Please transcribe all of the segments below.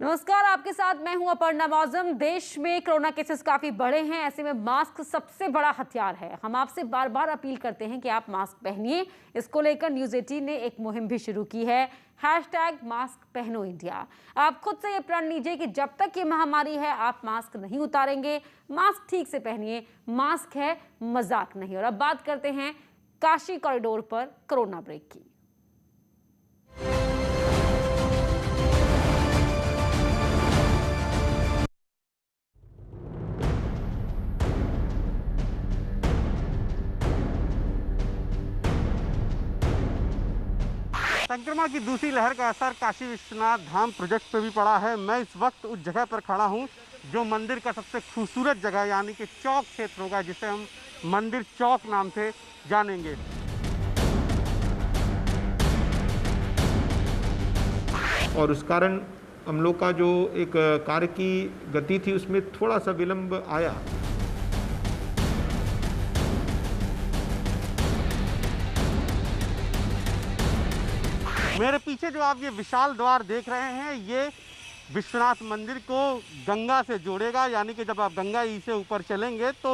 नमस्कार, आपके साथ मैं हूं अपर्णा मौजम। देश में कोरोना केसेस काफी बढ़े हैं, ऐसे में मास्क सबसे बड़ा हथियार है। हम आपसे बार बार अपील करते हैं कि आप मास्क पहनिए। इसको लेकर न्यूज़ 18 ने एक मुहिम भी शुरू की है, #मास्क पहनो इंडिया। आप खुद से ये प्रण लीजिए कि जब तक ये महामारी है आप मास्क नहीं उतारेंगे। मास्क ठीक से पहनिए, मास्क है मजाक नहीं। और अब बात करते हैं काशी कॉरिडोर पर कोरोना ब्रेक की। संक्रमण की दूसरी लहर का असर काशी विश्वनाथ धाम प्रोजेक्ट पे भी पड़ा है। मैं इस वक्त उस जगह पर खड़ा हूँ जो मंदिर का सबसे खूबसूरत जगह यानी कि चौक क्षेत्र होगा, जिसे हम मंदिर चौक नाम से जानेंगे। और उस कारण हम लोग का जो एक कार्य की गति थी उसमें थोड़ा सा विलंब आया। मेरे पीछे जो आप ये विशाल द्वार देख रहे हैं, ये विश्वनाथ मंदिर को गंगा से जोड़ेगा। यानी कि जब आप गंगा ई से ऊपर चलेंगे तो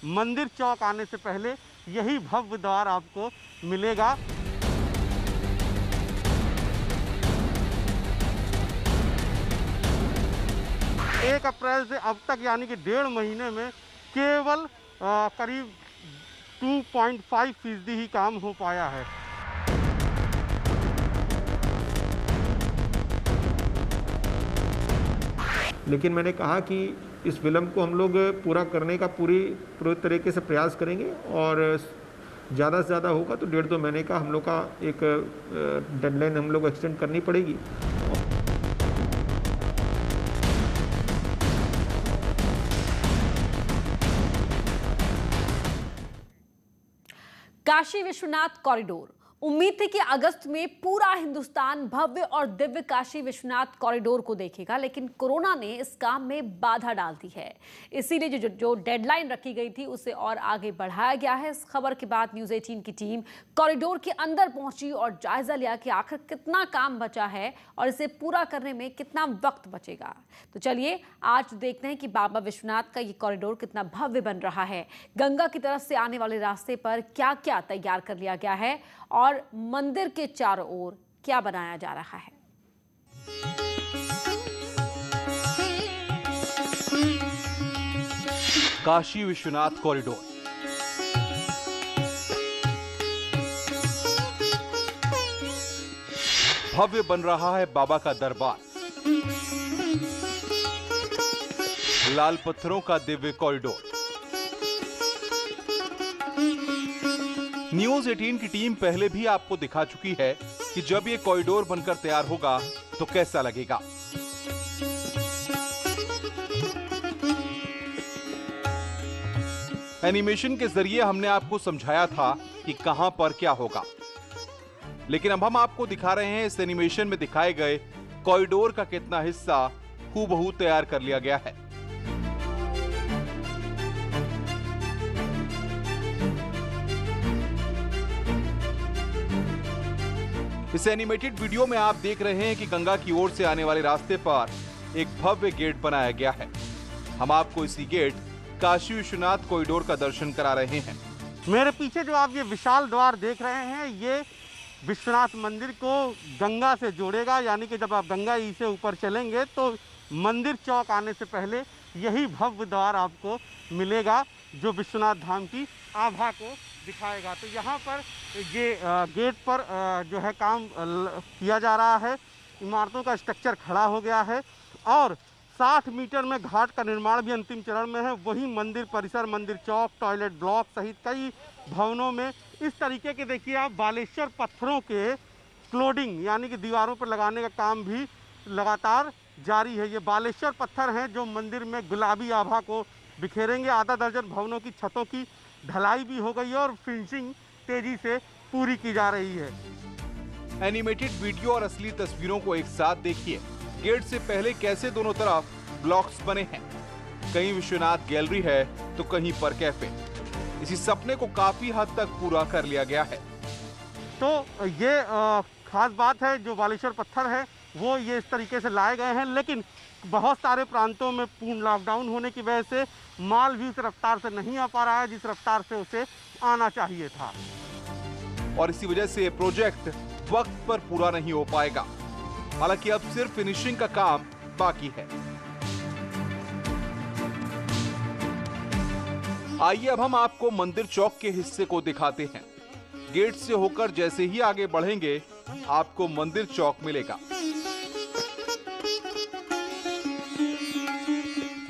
मंदिर चौक आने से पहले यही भव्य द्वार आपको मिलेगा। एक अप्रैल से अब तक यानी कि 1.5 महीने में केवल करीब 2.5% ही काम हो पाया है। लेकिन मैंने कहा कि इस विलंब को हम लोग पूरा करने का पूरी तरीके से प्रयास करेंगे और ज़्यादा से ज़्यादा होगा तो 1.5-2 महीने का हम लोग का एक डेडलाइन हम लोग एक्सटेंड करनी पड़ेगी। काशी विश्वनाथ कॉरिडोर। उम्मीद थी कि अगस्त में पूरा हिंदुस्तान भव्य और दिव्य काशी विश्वनाथ कॉरिडोर को देखेगा, लेकिन कोरोना ने इस काम में बाधा डाल दी है। इसीलिए जो डेडलाइन रखी गई थी उसे और आगे बढ़ाया गया है। इस खबर के बाद न्यूज़ 18 की टीम कॉरिडोर के अंदर पहुंची और जायजा लिया कि आखिर कितना काम बचा है और इसे पूरा करने में कितना वक्त बचेगा। तो चलिए आज देखते हैं कि बाबा विश्वनाथ का ये कॉरिडोर कितना भव्य बन रहा है। गंगा की तरफ से आने वाले रास्ते पर क्या क्या तैयार कर लिया गया है और मंदिर के चारों ओर क्या बनाया जा रहा है। काशी विश्वनाथ कॉरिडोर भव्य बन रहा है बाबा का दरबार। लाल पत्थरों का दिव्य कॉरिडोर। न्यूज़ 18 की टीम पहले भी आपको दिखा चुकी है कि जब ये कॉरिडोर बनकर तैयार होगा तो कैसा लगेगा। एनिमेशन के जरिए हमने आपको समझाया था कि कहां पर क्या होगा, लेकिन अब हम आपको दिखा रहे हैं इस एनिमेशन में दिखाए गए कॉरिडोर का कितना हिस्सा हूबहू तैयार कर लिया गया है। इस एनिमेटेड वीडियो में आप देख रहे हैं कि गंगा की ओर से आने वाले रास्ते पर एक भव्य गेट बनाया गया है। हम आपको इसी गेट काशी विश्वनाथ कॉरिडोर का दर्शन करा रहे हैं। मेरे पीछे जो आप ये विशाल द्वार देख रहे हैं, ये विश्वनाथ मंदिर को गंगा से जोड़ेगा। यानी कि जब आप गंगा ई से ऊपर चलेंगे तो मंदिर चौक आने से पहले यही भव्य द्वार आपको मिलेगा जो विश्वनाथ धाम की आभा को दिखाएगा। तो यहाँ पर ये गेट पर जो है काम किया जा रहा है। इमारतों का स्ट्रक्चर खड़ा हो गया है और 60 मीटर में घाट का निर्माण भी अंतिम चरण में है। वही मंदिर परिसर, मंदिर चौक, टॉयलेट ब्लॉक सहित कई भवनों में इस तरीके के देखिए आप बालेश्वर पत्थरों के क्लोडिंग यानी कि दीवारों पर लगाने का काम भी लगातार जारी है। ये बालेश्वर पत्थर हैं जो मंदिर में गुलाबी आभा को बिखेरेंगे। आधा दर्जन भवनों की छतों की ढलाई भी हो गई है और फिनिशिंग तेजी से पूरी की जा रही है। एनिमेटेड वीडियो और असली तस्वीरों को एक साथ देखिए। गेट से पहले कैसे दोनों तरफ ब्लॉक्स बने हैं। कहीं विश्वनाथ गैलरी है तो कहीं पर कैफे। इसी सपने को काफी हद तक पूरा कर लिया गया है। तो ये खास बात है, जो बालेश्वर पत्थर है वो ये इस तरीके से लाए गए हैं, लेकिन बहुत सारे प्रांतों में पूर्ण लॉकडाउन होने की वजह से माल भी उस रफ्तार से नहीं आ पा रहा है जिस रफ्तार से उसे आना चाहिए था। और इसी वजह से ये प्रोजेक्ट वक्त पर पूरा नहीं हो पाएगा। हालांकि अब सिर्फ फिनिशिंग का काम बाकी है। आइए अब हम आपको मंदिर चौक के हिस्से को दिखाते हैं। गेट से होकर जैसे ही आगे बढ़ेंगे आपको मंदिर चौक मिलेगा।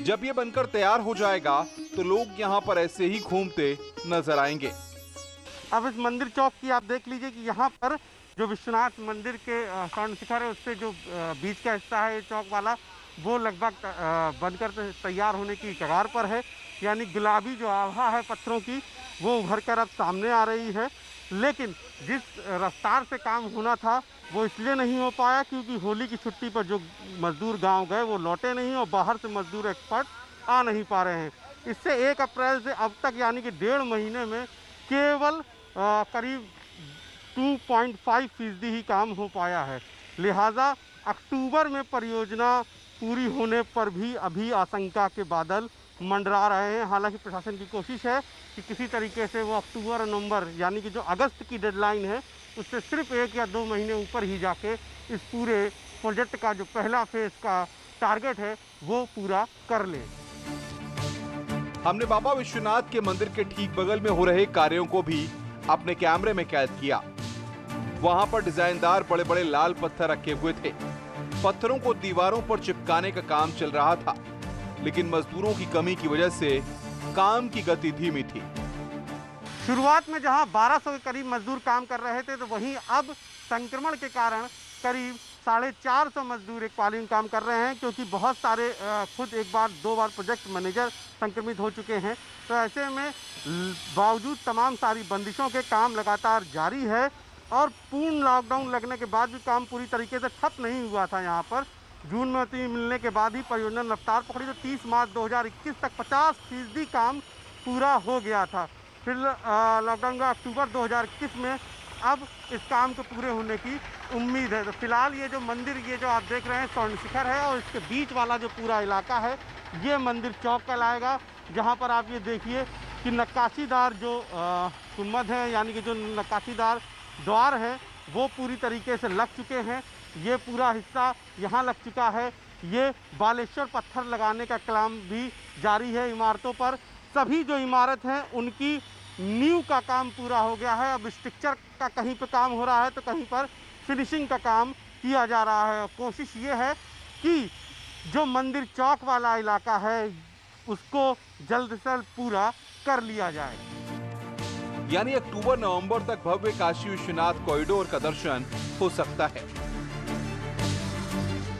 जब ये बनकर तैयार हो जाएगा तो लोग यहाँ पर ऐसे ही घूमते नजर आएंगे। अब इस मंदिर चौक की आप देख लीजिए कि यहाँ पर जो विश्वनाथ मंदिर के स्वर्ण शिखर है उससे जो बीच का हिस्सा है ये चौक वाला, वो लगभग बनकर तैयार होने की कगार पर है। यानी गुलाबी जो आभा है पत्थरों की वो उभर कर अब सामने आ रही है। लेकिन जिस रफ्तार से काम होना था वो इसलिए नहीं हो पाया क्योंकि होली की छुट्टी पर जो मजदूर गांव गए वो लौटे नहीं और बाहर से मजदूर एक्सपर्ट आ नहीं पा रहे हैं। इससे 1 अप्रैल से अब तक यानी कि 1.5 महीने में केवल करीब 2.5% ही काम हो पाया है। लिहाजा अक्टूबर में परियोजना पूरी होने पर भी अभी आशंका के बादल मंडरा रहे हैं। हालांकि प्रशासन की कोशिश है कि किसी तरीके से वो अक्टूबर और नवंबर यानी कि जो अगस्त की डेडलाइन है उससे सिर्फ 1 या 2 महीने ऊपर ही जाके इस पूरे प्रोजेक्ट का जो पहला फेज का टारगेट है वो पूरा कर ले। हमने बाबा विश्वनाथ के मंदिर के ठीक बगल में हो रहे कार्यों को भी अपने कैमरे में कैद किया। वहां पर डिजाइनदार बड़े बड़े लाल पत्थर रखे हुए थे। पत्थरों को दीवारों पर चिपकाने का काम चल रहा था, लेकिन मजदूरों की कमी की वजह से काम की गति धीमी थी। शुरुआत में जहां 1200 के करीब मजदूर काम कर रहे थे तो वहीं अब संक्रमण के कारण करीब 450 मजदूर एक पाली में काम कर रहे हैं, क्योंकि बहुत सारे खुद 1 बार 2 बार प्रोजेक्ट मैनेजर संक्रमित हो चुके हैं। तो ऐसे में बावजूद तमाम सारी बंदिशों के काम लगातार जारी है और पूर्ण लॉकडाउन लगने के बाद भी काम पूरी तरीके से ठप नहीं हुआ था। यहाँ पर जून में अनुमति मिलने के बाद ही परियोजना ने रफ्तार पकड़ी तो 30 मार्च 2021 तक 50% काम पूरा हो गया था। फिर लॉकडाउन का अक्टूबर 2021 में अब इस काम को पूरे होने की उम्मीद है। तो फिलहाल ये जो मंदिर ये जो आप देख रहे हैं स्वर्ण शिखर है और इसके बीच वाला जो पूरा इलाका है ये मंदिर चौक कहलाएगा, जहाँ पर आप ये देखिए कि नक्काशीदार जो गुंबद है यानी कि जो नक्काशीदार द्वार है वो पूरी तरीके से लग चुके हैं। ये पूरा हिस्सा यहाँ लग चुका है। ये बालेश्वर पत्थर लगाने का काम भी जारी है इमारतों पर। सभी जो इमारत हैं उनकी नींव का काम पूरा हो गया है। अब स्ट्रक्चर का कहीं पे काम हो रहा है तो कहीं पर फिनिशिंग का काम किया जा रहा है। कोशिश ये है कि जो मंदिर चौक वाला इलाका है उसको जल्द से जल्द पूरा कर लिया जाए। यानी अक्टूबर नवंबर तक भव्य काशी विश्वनाथ कॉरिडोर का दर्शन हो सकता है।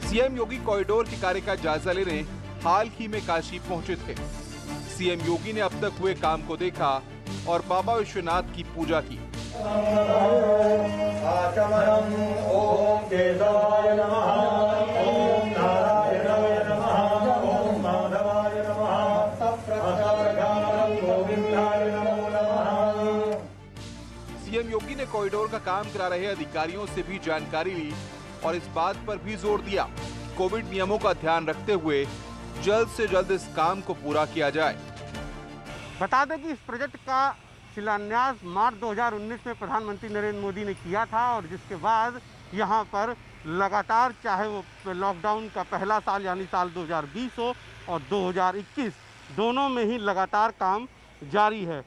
सीएम योगी कॉरिडोर के कार्य का जायजा लेने हाल ही में काशी पहुंचे थे। सीएम योगी ने अब तक हुए काम को देखा और बाबा विश्वनाथ की पूजा की। सीएम योगी ने कॉरिडोर का काम करा रहे अधिकारियों से भी जानकारी ली और इस बात पर भी जोर दिया कोविड नियमों का ध्यान रखते हुए जल्द से जल्द इस काम को पूरा किया जाए। बता दें कि इस प्रोजेक्ट का शिलान्यास मार्च 2019 में प्रधानमंत्री नरेंद्र मोदी ने किया था और जिसके बाद यहाँ पर लगातार चाहे वो लॉकडाउन का पहला साल यानी साल 2020 हो और 2021 दोनों में ही लगातार काम जारी है।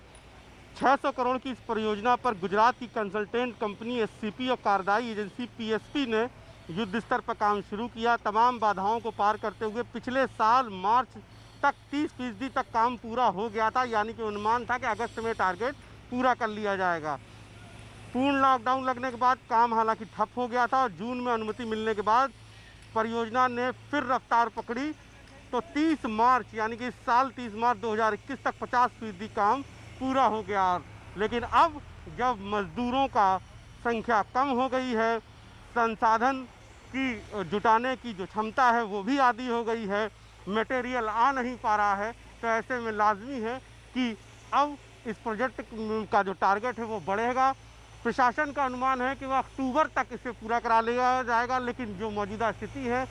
600 करोड़ की इस परियोजना पर गुजरात की कंसल्टेंट कंपनी SCP और कार्यदायी एजेंसी PSP ने युद्ध स्तर पर काम शुरू किया। तमाम बाधाओं को पार करते हुए पिछले साल मार्च तक 30% तक काम पूरा हो गया था, यानी कि अनुमान था कि अगस्त में टारगेट पूरा कर लिया जाएगा। पूर्ण लॉकडाउन लगने के बाद काम हालांकि ठप हो गया था और जून में अनुमति मिलने के बाद परियोजना ने फिर रफ्तार पकड़ी तो 30 मार्च यानी कि इस साल 30 मार्च 2021 तक 50% काम पूरा हो गया। लेकिन अब जब मजदूरों का संख्या कम हो गई है, संसाधन की जुटाने की जो क्षमता है वो भी आधी हो गई है, मटेरियल आ नहीं पा रहा है, तो ऐसे में लाजमी है कि अब इस प्रोजेक्ट का जो टारगेट है वो बढ़ेगा प्रशासन का अनुमान है कि वह अक्टूबर तक इसे पूरा करा लिया जाएगा, लेकिन जो मौजूदा स्थिति है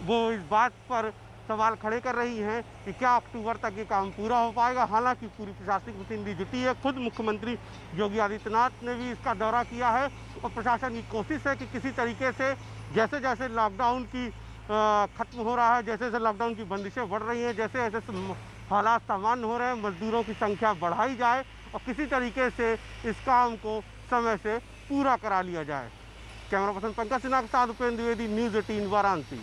वो इस बात पर सवाल खड़े कर रही हैं कि क्या अक्टूबर तक ये काम पूरा हो पाएगा। हालांकि पूरी प्रशासनिक मशीनरी जुटी है, खुद मुख्यमंत्री योगी आदित्यनाथ ने भी इसका दौरा किया है और प्रशासन की कोशिश है कि किसी तरीके से जैसे जैसे लॉकडाउन की खत्म हो रहा है, जैसे जैसे लॉकडाउन की बंदिशें बढ़ रही हैं, जैसे जैसे हालात सामान्य हो रहे हैं, मजदूरों की संख्या बढ़ाई जाए और किसी तरीके से इस काम को समय से पूरा करा लिया जाए। कैमरा पर्सन पंकज सिन्हा के साथ उपेंद्र द्विवेदी, न्यूज़ 18 वाराणसी।